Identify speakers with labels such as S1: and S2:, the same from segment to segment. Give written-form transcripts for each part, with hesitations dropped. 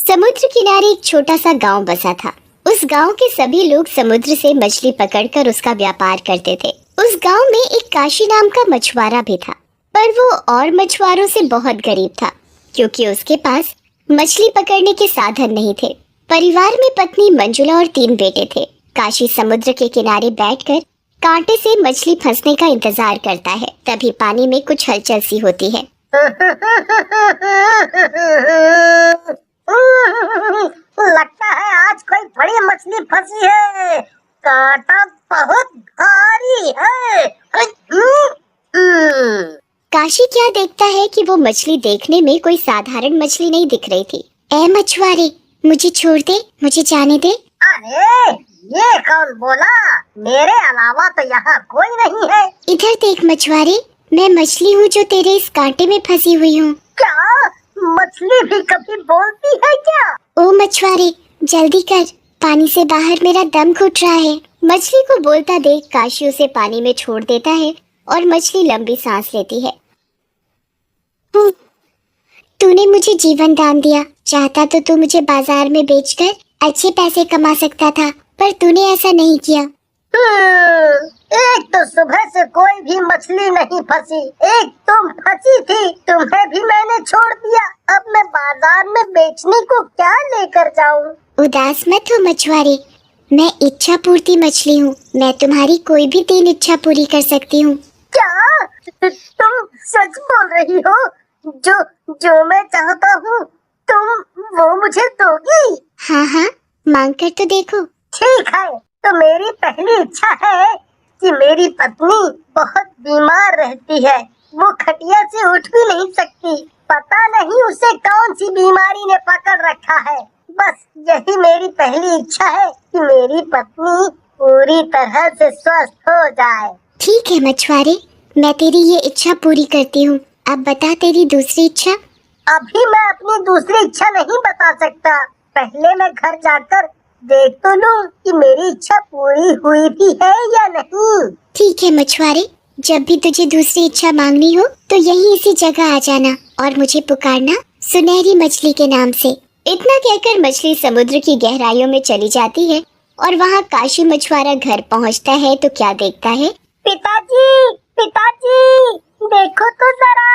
S1: समुद्र किनारे एक छोटा सा गांव बसा था। उस गांव के सभी लोग समुद्र से मछली पकड़कर उसका व्यापार करते थे। उस गांव में एक काशी नाम का मछुआरा भी था, पर वो और मछुआरों से बहुत गरीब था, क्योंकि उसके पास मछली पकड़ने के साधन नहीं थे। परिवार में पत्नी मंजुला और 3 बेटे थे। काशी समुद्र के किनारे बैठकर कांटे से मछली फंसने का इंतजार करता है। तभी पानी में कुछ हलचल सी होती है।
S2: लगता है आज कोई बड़ी मछली फंसी है। कांटा बहुत भारी है।
S1: काशी क्या देखता है कि वो मछली देखने में कोई साधारण मछली नहीं दिख रही थी। ए मछुआरे, मुझे छोड़ दे, मुझे जाने दे।
S2: अरे ये कौन बोला? मेरे अलावा तो यहाँ कोई नहीं है।
S1: इधर देख मछुआरे, मैं मछली हूँ जो तेरे इस कांटे में फंसी हुई हूँ।
S2: क्या मछली भी कभी बोलती है क्या?
S1: ओ मछुआरे, जल्दी कर, पानी से बाहर मेरा दम घुट रहा है। मछली को बोलता देख काशी उसे पानी में छोड़ देता है और मछली लंबी सांस लेती है। तूने मुझे जीवन दान दिया। चाहता तो तू मुझे बाजार में बेचकर अच्छे पैसे कमा सकता था, पर तूने ऐसा नहीं किया।
S2: एक तो सुबह से कोई भी मछली नहीं फंसी, एक तुम फंसी थी, तुम्हें भी मैंने छोड़ दिया। अब मैं बाजार में बेचने को क्या लेकर जाऊं?
S1: उदास मत हो मछुआरे, मैं इच्छा पूर्ति मछली हूँ। मैं तुम्हारी कोई भी 3 इच्छा पूरी कर सकती हूँ।
S2: क्या तुम सच बोल रही हो? जो मैं चाहता हूँ तुम वो मुझे दोगी?
S1: हाँ हाँ, मांग कर तो देखो।
S2: ठीक है, तो मेरी पहली इच्छा है कि मेरी पत्नी बहुत बीमार रहती है। वो खटिया से उठ भी नहीं सकती। पता नहीं उसे कौन सी बीमारी ने पकड़ रखा है। बस यही मेरी पहली इच्छा है कि मेरी पत्नी पूरी तरह से स्वस्थ हो जाए।
S1: ठीक है मछुआरे, मैं तेरी ये इच्छा पूरी करती हूँ। अब बता तेरी दूसरी इच्छा।
S2: अभी मैं अपनी दूसरी इच्छा नहीं बता सकता। पहले मैं घर जाकर देख तो लूं कि मेरी इच्छा पूरी हुई भी है या नहीं।
S1: ठीक है मछुआरे, जब भी तुझे दूसरी इच्छा मांगनी हो तो यहीं इसी जगह आ जाना और मुझे पुकारना सुनहरी मछली के नाम से। इतना कहकर मछली समुद्र की गहराइयों में चली जाती है और वहाँ काशी मछुआरा घर पहुँचता है तो क्या देखता है।
S2: पिताजी, पिताजी, देखो तो जरा,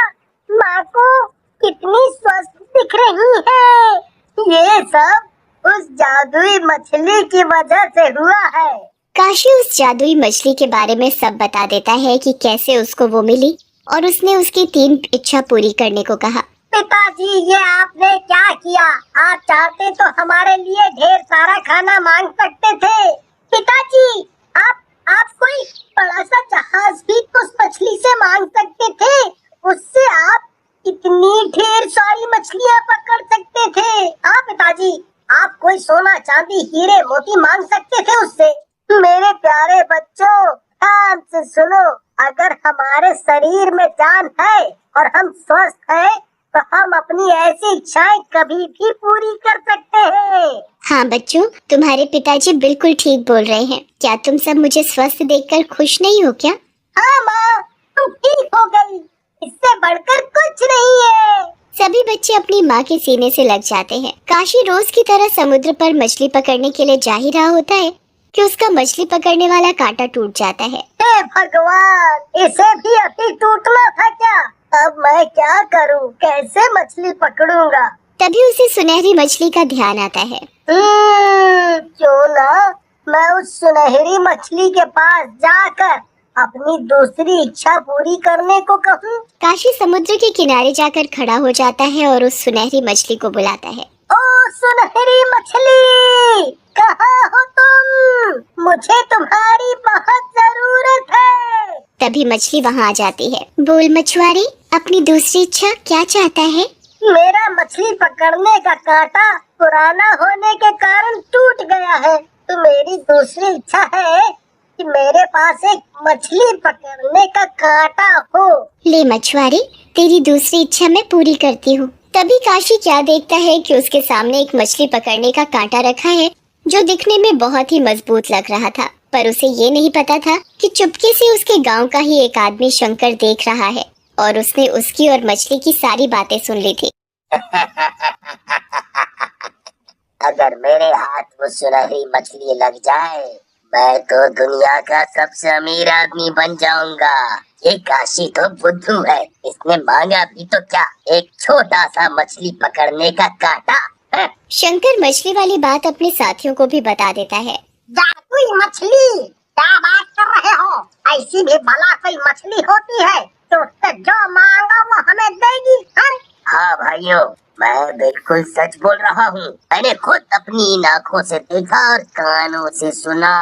S2: माँ को कितनी स्वस्थ दिख रही है। ये सब उस जादुई मछली की वजह से हुआ है।
S1: काशी उस जादुई मछली के बारे में सब बता देता है कि कैसे उसको वो मिली और उसने उसकी 3 इच्छा पूरी करने को कहा।
S2: पिताजी, ये आपने क्या किया? आप चाहते तो हमारे लिए ढेर सारा खाना मांग सकते थे। पिताजी, आप कोई बड़ा सा जहाज भी उस मछली से मांग सकते थे। उससे आप इतनी ढेर सारी मछलियाँ पकड़ सकते थे। पिताजी, आप कोई सोना चांदी हीरे मोती मांग सकते थे उससे। मेरे प्यारे बच्चों, ध्यान से सुनो। अगर हमारे शरीर में जान है और हम स्वस्थ हैं, तो हम अपनी ऐसी इच्छाएं कभी भी पूरी कर सकते हैं।
S1: हाँ बच्चों, तुम्हारे पिताजी बिल्कुल ठीक बोल रहे हैं। क्या तुम सब मुझे स्वस्थ देखकर खुश नहीं हो क्या?
S2: हाँ माँ, तुम ठीक हो गई, इससे बढ़कर कुछ नहीं है।
S1: सभी बच्चे अपनी माँ के सीने से लग जाते हैं। काशी रोज की तरह समुद्र पर मछली पकड़ने के लिए जा ही रहा होता है कि उसका मछली पकड़ने वाला कांटा टूट जाता है।
S2: हे भगवान, इसे भी अभी टूटना था क्या? अब मैं क्या करूं? कैसे मछली पकड़ूंगा?
S1: तभी उसे सुनहरी मछली का ध्यान आता है।
S2: क्यों ना मैं उस सुनहरी मछली के पास जाकर अपनी दूसरी इच्छा पूरी करने को कहूँ।
S1: काशी समुद्र के किनारे जाकर खड़ा हो जाता है और उस सुनहरी मछली को बुलाता है।
S2: ओ सुनहरी मछली, कहाँ हो तुम? मुझे तुम्हारी बहुत जरूरत है।
S1: तभी मछली वहाँ आ जाती है। बोल मछुआरे, अपनी दूसरी इच्छा क्या चाहता है?
S2: मेरा मछली पकड़ने का कांटा पुराना होने के कारण टूट गया है, तो मेरी दूसरी इच्छा है कि मेरे पास एक मछली पकड़ने का कांटा हो।
S1: ले मछुआरे, तेरी दूसरी इच्छा मैं पूरी करती हूँ। तभी काशी क्या देखता है कि उसके सामने एक मछली पकड़ने का कांटा रखा है जो दिखने में बहुत ही मजबूत लग रहा था, पर उसे ये नहीं पता था कि चुपके से उसके गांव का ही एक आदमी शंकर देख रहा है और उसने उसकी और मछली की सारी बातें सुन ली थी।
S3: अगर मेरे हाथ वो सुनहरी मछली लग जाए, मैं तो दुनिया का सबसे अमीर आदमी बन जाऊंगा। ये काशी तो बुद्धू है, इसने मांगा भी तो क्या, एक छोटा सा मछली पकड़ने का कांटा।
S1: शंकर मछली वाली बात अपने साथियों को भी बता देता है।
S2: जादुई मछली, क्या बात कर रहे हो? ऐसी भी भला कोई मछली होती है तो उससे जो मांगा वो हमें देगी?
S3: हाँ भाइयों, मैं बिल्कुल सच बोल रहा हूँ। मैंने खुद अपनी आँखों से देखा और कानों से सुना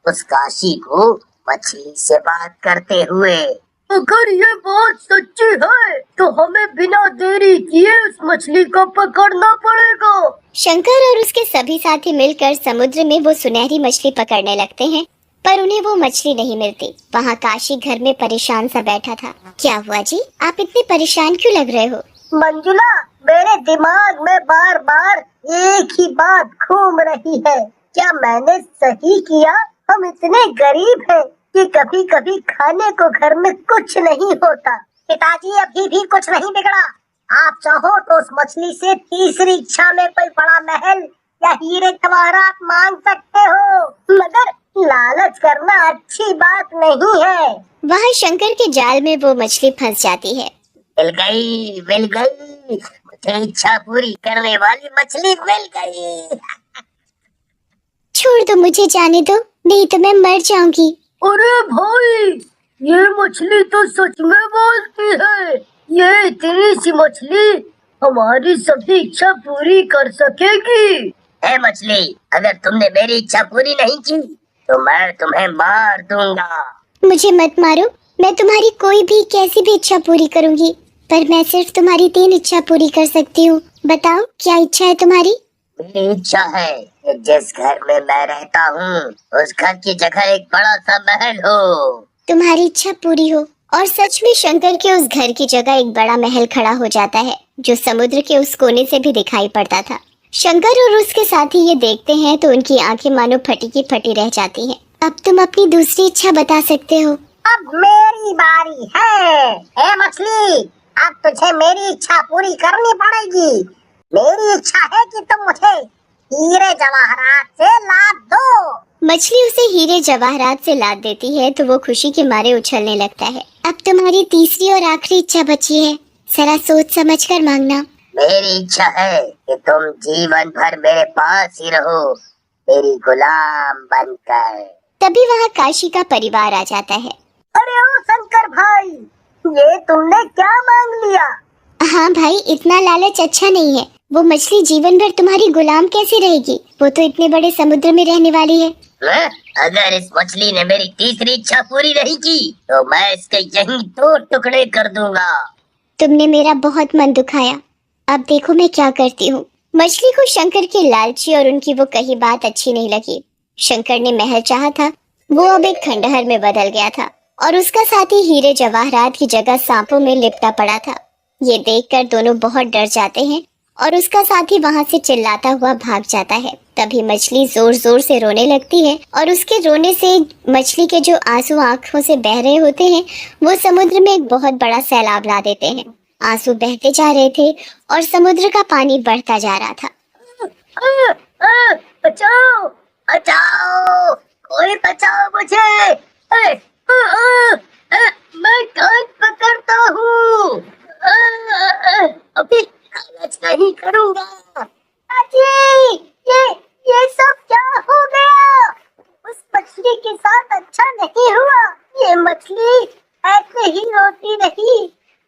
S3: उस काशी को मछली से बात करते हुए।
S4: अगर ये बात सच्ची है तो हमें बिना देरी किए उस मछली को पकड़ना पड़ेगा।
S1: शंकर और उसके सभी साथी मिलकर समुद्र में वो सुनहरी मछली पकड़ने लगते हैं, पर उन्हें वो मछली नहीं मिलती। वहाँ काशी घर में परेशान सा बैठा था। क्या हुआ जी, आप इतने परेशान क्यों लग रहे हो?
S2: मंजुला, मेरे दिमाग में बार बार एक ही बात घूम रही है। क्या मैंने सही किया? हम इतने गरीब हैं कि कभी कभी खाने को घर में कुछ नहीं होता। पिताजी, अभी भी कुछ नहीं बिगड़ा। आप चाहो तो उस मछली से तीसरी इच्छा में कोई बड़ा महल या हीरे जवाहरात मांग सकते हो, मगर लालच करना अच्छी बात नहीं है।
S1: वहाँ शंकर के जाल में वो मछली फंस जाती है।
S3: मिल गई, मिल गई, मुझे इच्छा पूरी करने वाली मछली मिल गई।
S1: छोड़ दो, मुझे जाने दो, नहीं तो मैं मर जाऊंगी।
S4: अरे भाई, ये मछली तो सच में बोलती है। ये इतनी सी मछली हमारी सभी इच्छा पूरी कर सकेगी।
S3: ए मछली, अगर तुमने मेरी इच्छा पूरी नहीं की तो मैं तुम्हें मार दूंगा।
S1: मुझे मत मारो, मैं तुम्हारी कोई भी कैसी भी इच्छा पूरी करूंगी, पर मैं सिर्फ तुम्हारी 3 इच्छा पूरी कर सकती हूँ। बताओ क्या इच्छा है तुम्हारी?
S3: मेरी इच्छा है कि जिस घर में मैं रहता हूँ उस घर की जगह एक बड़ा सा महल हो।
S1: तुम्हारी इच्छा पूरी हो। और सच में शंकर के उस घर की जगह एक बड़ा महल खड़ा हो जाता है, जो समुद्र के उस कोने से भी दिखाई पड़ता था। शंकर और उसके साथी ये देखते हैं तो उनकी आंखें मानो फटी की फटी रह जाती हैं। अब तुम अपनी दूसरी इच्छा बता सकते हो।
S2: अब मेरी बारी है। ए मछली, अब तुझे मेरी इच्छा पूरी करनी पड़ेगी। मेरी इच्छा है कि तुम मुझे हीरे जवाहरात से लाद दो।
S1: मछली उसे हीरे जवाहरात से लाद देती है तो वो खुशी के मारे उछलने लगता है। अब तुम्हारी तीसरी और आखिरी इच्छा बची है, जरा सोच समझ कर मांगना।
S3: मेरी इच्छा है कि तुम जीवन भर मेरे पास ही रहो, मेरी गुलाम बनकर।
S1: तभी वहाँ काशी का परिवार आ जाता है।
S2: अरे ओ शंकर भाई, ये तुमने क्या मांग लिया?
S1: हाँ भाई, इतना लालच अच्छा नहीं है। वो मछली जीवन भर तुम्हारी गुलाम कैसे रहेगी? वो तो इतने बड़े समुद्र में रहने वाली है।
S3: अगर इस मछली ने मेरी तीसरी इच्छा पूरी नहीं की तो मैं इसके यहीं 2 टुकड़े कर दूंगा।
S1: तुमने मेरा बहुत मन दुखाया, अब देखो मैं क्या करती हूँ। मछली को शंकर की लालची और उनकी वो कही बात अच्छी नहीं लगी। शंकर ने महल चाहा था, वो अब एक खंडहर में बदल गया था और उसका साथी हीरे जवाहरात की जगह सांपों में लिपटा पड़ा था। ये देखकर दोनों बहुत डर जाते हैं और उसका साथी वहां से चिल्लाता हुआ भाग जाता है। तभी मछली जोर जोर से रोने लगती है और उसके रोने से मछली के जो आंसू आंखों से बह रहे होते हैं वो समुद्र में एक बहुत बड़ा सैलाब ला देते हैं। आंसू बहते जा रहे थे और समुद्र का पानी बढ़ता जा रहा था।
S2: बचाओ, बचाओ, कोई बचाओ मुझे। मैं कान पकड़ता हूँ। अभी लालच नहीं करूँगा। अजी, ये सब क्या हो गया? उस मछली के साथ अच्छा नहीं हुआ। ये मछली ऐसे ही रोती रही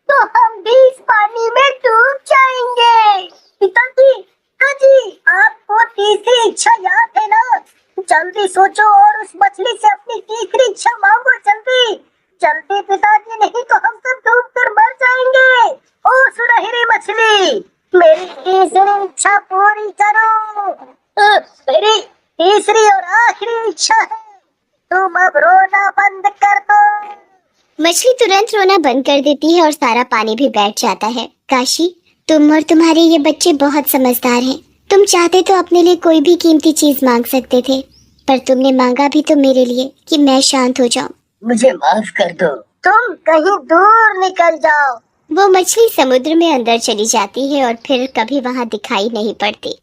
S2: तो हम भी इस पानी में डूब जाएंगे। पिताजी, पिताजी, आपको तीसरी इच्छा याद है ना? जल्दी सोचो और उस मछली से अपनी तीसरी इच्छा मांगो। जल्दी जल्दी पिताजी, नहीं तो हम सब डूब कर मर जाएंगे। ओ सुनहरी मछली, मेरी तीसरी इच्छा पूरी करो। मेरी तीसरी और आखिरी इच्छा है, तुम अब रोना बंद कर दो।
S1: मछली तुरंत रोना बंद कर देती है और सारा पानी भी बैठ जाता है। काशी, तुम और तुम्हारे ये बच्चे बहुत समझदार हैं। तुम चाहते तो अपने लिए कोई भी कीमती चीज मांग सकते थे, पर तुमने मांगा भी तो मेरे लिए कि मैं शांत हो जाऊं।
S3: मुझे माफ कर दो।
S2: तुम कहीं दूर निकल जाओ।
S1: वो मछली समुद्र में अंदर चली जाती है और फिर कभी वहां दिखाई नहीं पड़ती।